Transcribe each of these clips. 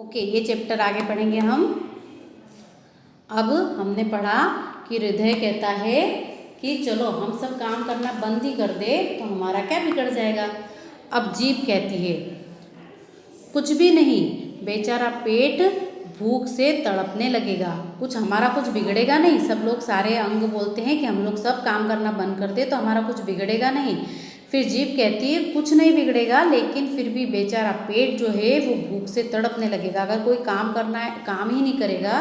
Okay, ये chapter आगे पढ़ेंगे हम। अब हमने पढ़ा कि हृदय कहता है कि चलो हम सब काम करना बंद ही कर दे तो हमारा क्या बिगड़ जाएगा। अब जीभ कहती है कुछ भी नहीं, बेचारा पेट भूख से तड़पने लगेगा, हमारा कुछ बिगड़ेगा नहीं। सब लोग सारे अंग बोलते हैं कि हम लोग सब काम करना बंद कर दे तो हमारा कुछ बिगड़ेगा नहीं। फिर जीभ कहती है कुछ नहीं बिगड़ेगा, लेकिन फिर भी बेचारा पेट जो है वो भूख से तड़पने लगेगा। अगर कोई काम करना है, काम ही नहीं करेगा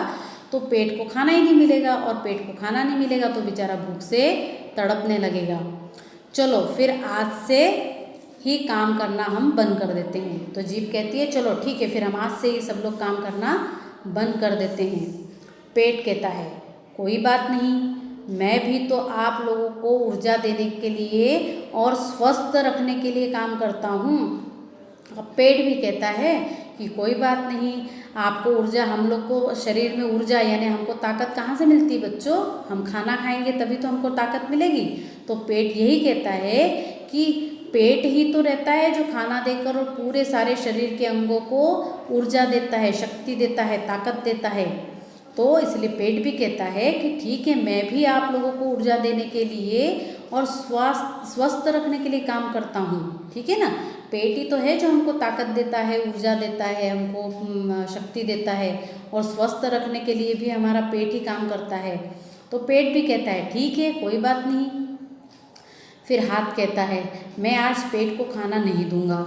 तो पेट को खाना ही नहीं मिलेगा, और पेट को खाना नहीं मिलेगा तो बेचारा भूख से तड़पने लगेगा। चलो फिर आज से ही काम करना हम बंद कर देते हैं। तो जीभ कहती है चलो ठीक है, फिर हम आज से ही सब लोग काम करना बंद कर देते हैं। पेट कहता है कोई बात नहीं, मैं भी तो आप लोगों को ऊर्जा देने के लिए और स्वस्थ रखने के लिए काम करता हूँ। अब पेट भी कहता है कि कोई बात नहीं, आपको ऊर्जा, हम लोग को शरीर में ऊर्जा यानी हमको ताकत कहाँ से मिलती है बच्चों, हम खाना खाएंगे तभी तो हमको ताकत मिलेगी। तो पेट यही कहता है कि पेट ही तो रहता है जो खाना देकर और पूरे सारे शरीर के अंगों को ऊर्जा देता है, शक्ति देता है, ताकत देता है। तो इसलिए पेट भी कहता है कि ठीक है, मैं भी आप लोगों को ऊर्जा देने के लिए और स्वस्थ रखने के लिए काम करता हूँ। ठीक है ना, पेट ही तो है जो हमको ताकत देता है, ऊर्जा देता है, हमको शक्ति देता है, और स्वस्थ रखने के लिए भी हमारा पेट ही काम करता है। तो पेट भी कहता है ठीक है, कोई बात नहीं। फिर हाथ कहता है मैं आज पेट को खाना नहीं दूंगा।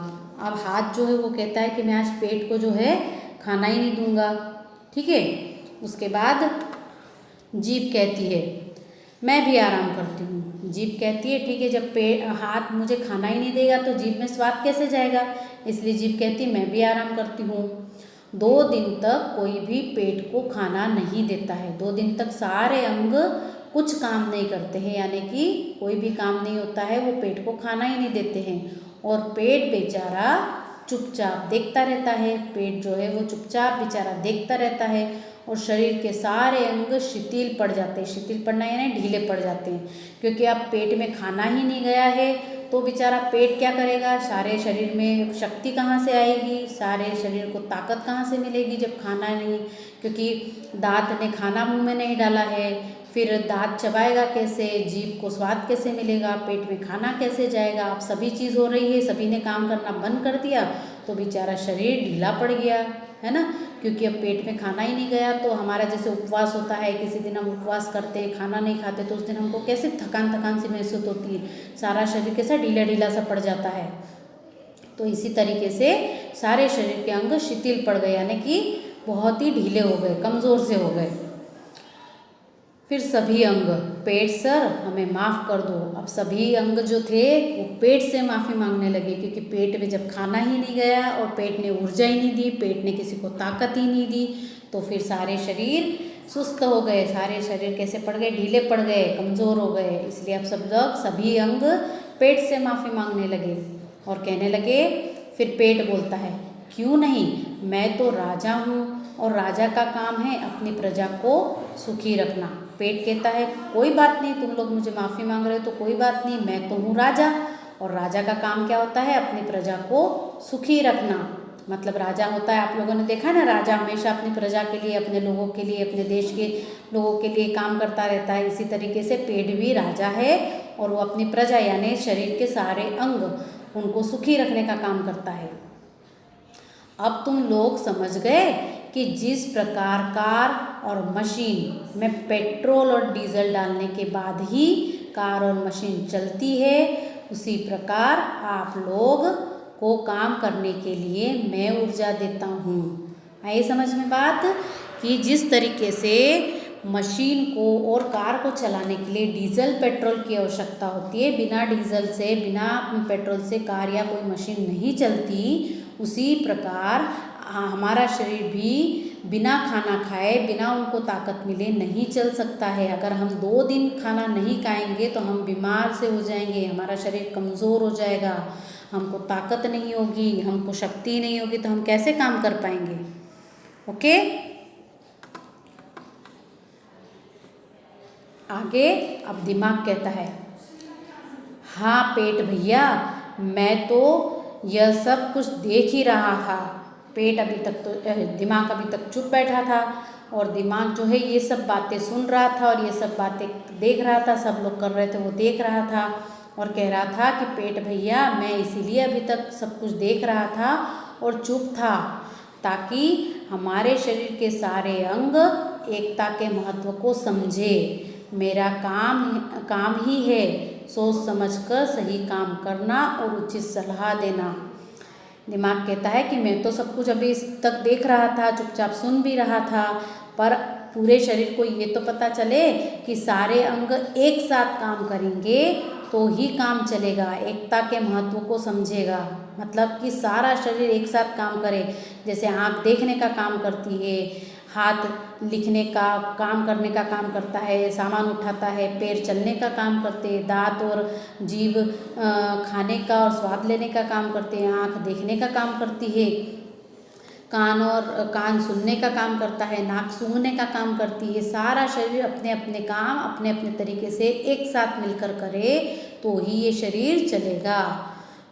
अब हाथ जो है वो कहता है कि मैं आज पेट को जो है खाना ही नहीं दूंगा। ठीक है, उसके बाद जीभ कहती है मैं भी आराम करती हूँ। जीभ कहती है ठीक है, जब हाथ मुझे खाना ही नहीं देगा तो जीभ में स्वाद कैसे जाएगा, इसलिए जीभ कहती है मैं भी आराम करती हूँ। 2 दिन तक कोई भी पेट को खाना नहीं देता है। 2 दिन तक सारे अंग कुछ काम नहीं करते हैं, यानी कि कोई भी काम नहीं होता है, वो पेट को खाना ही नहीं देते हैं। और पेट बेचारा चुपचाप देखता रहता है। पेट जो है वो चुपचाप बेचारा देखता रहता है, और शरीर के सारे अंग शिथिल पड़ जाते हैं। शिथिल पड़ना यानी ढीले पड़ जाते हैं, क्योंकि अब पेट में खाना ही नहीं गया है तो बेचारा पेट क्या करेगा, सारे शरीर में शक्ति कहाँ से आएगी, सारे शरीर को ताकत कहाँ से मिलेगी जब खाना नहीं, क्योंकि दांत ने खाना मुंह में नहीं डाला है। फिर दांत चबाएगा कैसे, जीभ को स्वाद कैसे मिलेगा, पेट में खाना कैसे जाएगा। अब सभी चीज़ हो रही है, सभी ने काम करना बंद कर दिया तो बेचारा शरीर ढीला पड़ गया है ना, क्योंकि अब पेट में खाना ही नहीं गया। तो हमारा जैसे उपवास होता है, किसी दिन हम उपवास करते हैं, खाना नहीं खाते, तो उस दिन हमको कैसे थकान थकान सी महसूस होती है, सारा शरीर कैसा ढीला ढीला सा पड़ जाता है। तो इसी तरीके से सारे शरीर के अंग शिथिल पड़ गए, यानी कि बहुत ही ढीले हो गए, कमज़ोर से हो गए। फिर सभी अंग पेट सर हमें माफ़ कर दो। अब सभी अंग जो थे वो पेट से माफ़ी मांगने लगे, क्योंकि पेट में जब खाना ही नहीं गया और पेट ने ऊर्जा ही नहीं दी, पेट ने किसी को ताकत ही नहीं दी, तो फिर सारे शरीर सुस्त हो गए, सारे शरीर कैसे पड़ गए, ढीले पड़ गए, कमज़ोर हो गए। इसलिए अब सब लोग सभी अंग पेट से माफ़ी मांगने लगे और कहने लगे। फिर पेट बोलता है क्यों नहीं, मैं तो राजा हूँ और राजा का काम है अपनी प्रजा को सुखी रखना। पेट कहता है कोई बात नहीं, तुम लोग मुझे माफ़ी मांग रहे हो तो कोई बात नहीं, मैं तो हूँ राजा, और राजा का काम क्या होता है, अपनी प्रजा को सुखी रखना। मतलब राजा होता है, आप लोगों ने देखा ना, राजा हमेशा अपनी प्रजा के लिए, अपने लोगों के लिए, अपने देश के लोगों के लिए काम करता रहता है। इसी तरीके से पेट भी राजा है और वो अपनी प्रजा यानी शरीर के सारे अंग उनको सुखी रखने का काम करता है। अब तुम लोग समझ गए कि जिस प्रकार कार और मशीन में पेट्रोल और डीजल डालने के बाद ही कार और मशीन चलती है, उसी प्रकार आप लोग को काम करने के लिए मैं ऊर्जा देता हूँ। आई समझ में बात, कि जिस तरीके से मशीन को और कार को चलाने के लिए डीजल पेट्रोल की आवश्यकता होती है, बिना डीजल से, बिना पेट्रोल से कार या कोई मशीन नहीं चलती, उसी प्रकार हमारा शरीर भी बिना खाना खाए, बिना उनको ताकत मिले नहीं चल सकता है। अगर हम 2 दिन खाना नहीं खाएंगे तो हम बीमार से हो जाएंगे, हमारा शरीर कमज़ोर हो जाएगा, हमको ताकत नहीं होगी, हमको शक्ति नहीं होगी, तो हम कैसे काम कर पाएंगे। ओके, आगे अब दिमाग कहता है हाँ पेट भैया, मैं तो यह सब कुछ देख ही रहा था, पेट अभी तक तो दिमाग अभी तक चुप बैठा था और दिमाग जो है ये सब बातें सुन रहा था और ये सब बातें देख रहा था, सब लोग कर रहे थे वो देख रहा था और कह रहा था कि पेट भैया मैं इसीलिए अभी तक सब कुछ देख रहा था और चुप था ताकि हमारे शरीर के सारे अंग एकता के महत्व को समझे। मेरा काम ही है सोच समझकर सही काम करना और उचित सलाह देना। दिमाग कहता है कि मैं तो सब कुछ अभी तक देख रहा था, चुपचाप सुन भी रहा था, पर पूरे शरीर को ये तो पता चले कि सारे अंग एक साथ काम करेंगे तो ही काम चलेगा, एकता के महत्व को समझेगा। मतलब कि सारा शरीर एक साथ काम करे, जैसे आँख देखने का काम करती है, हाथ लिखने का काम करने का काम करता है, सामान उठाता है, पैर चलने का काम करते हैं, दांत और जीभ खाने का और स्वाद लेने का काम करते हैं, आँख देखने का काम करती है, कान सुनने का काम करता है, नाक सूंघने का काम करती है। सारा शरीर अपने अपने काम अपने अपने तरीके से एक साथ मिलकर करे तो ही ये शरीर चलेगा।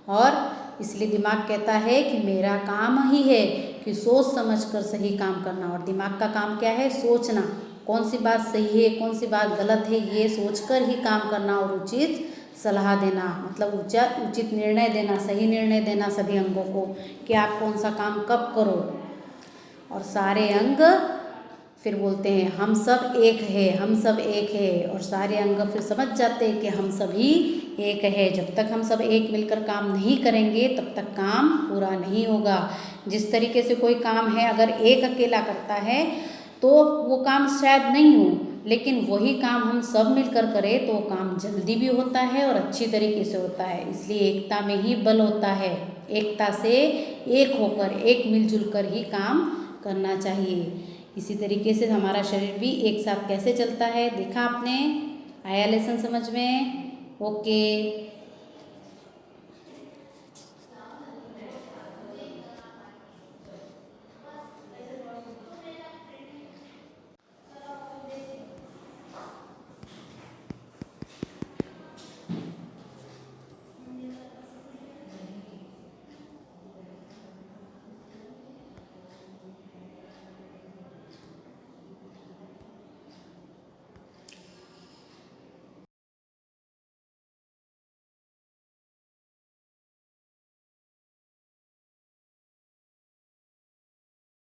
और इसलिए दिमाग कहता है कि मेरा काम ही है कि सोच समझकर सही काम करना। और दिमाग का काम क्या है? सोचना, कौन सी बात सही है कौन सी बात गलत है ये सोचकर ही काम करना और उचित सलाह देना, मतलब उचित निर्णय देना, सही निर्णय देना सभी अंगों को कि आप कौन सा काम कब करो। और सारे अंग फिर बोलते हैं हम सब एक है, हम सब एक है, और सारे अंग फिर समझ जाते हैं कि हम सभी एक है। जब तक हम सब एक मिलकर काम नहीं करेंगे तब तक काम पूरा नहीं होगा। जिस तरीके से कोई काम है अगर एक अकेला करता है तो वो काम शायद नहीं हो, लेकिन वही काम हम सब मिलकर करें तो काम जल्दी भी होता है और अच्छी तरीके से होता है। इसलिए एकता में ही बल होता है। एकता से एक होकर एक मिलजुल कर ही काम करना चाहिए। इसी तरीके से हमारा शरीर भी एक साथ कैसे चलता है देखा आपने? आया लेसन समझ में? ओके।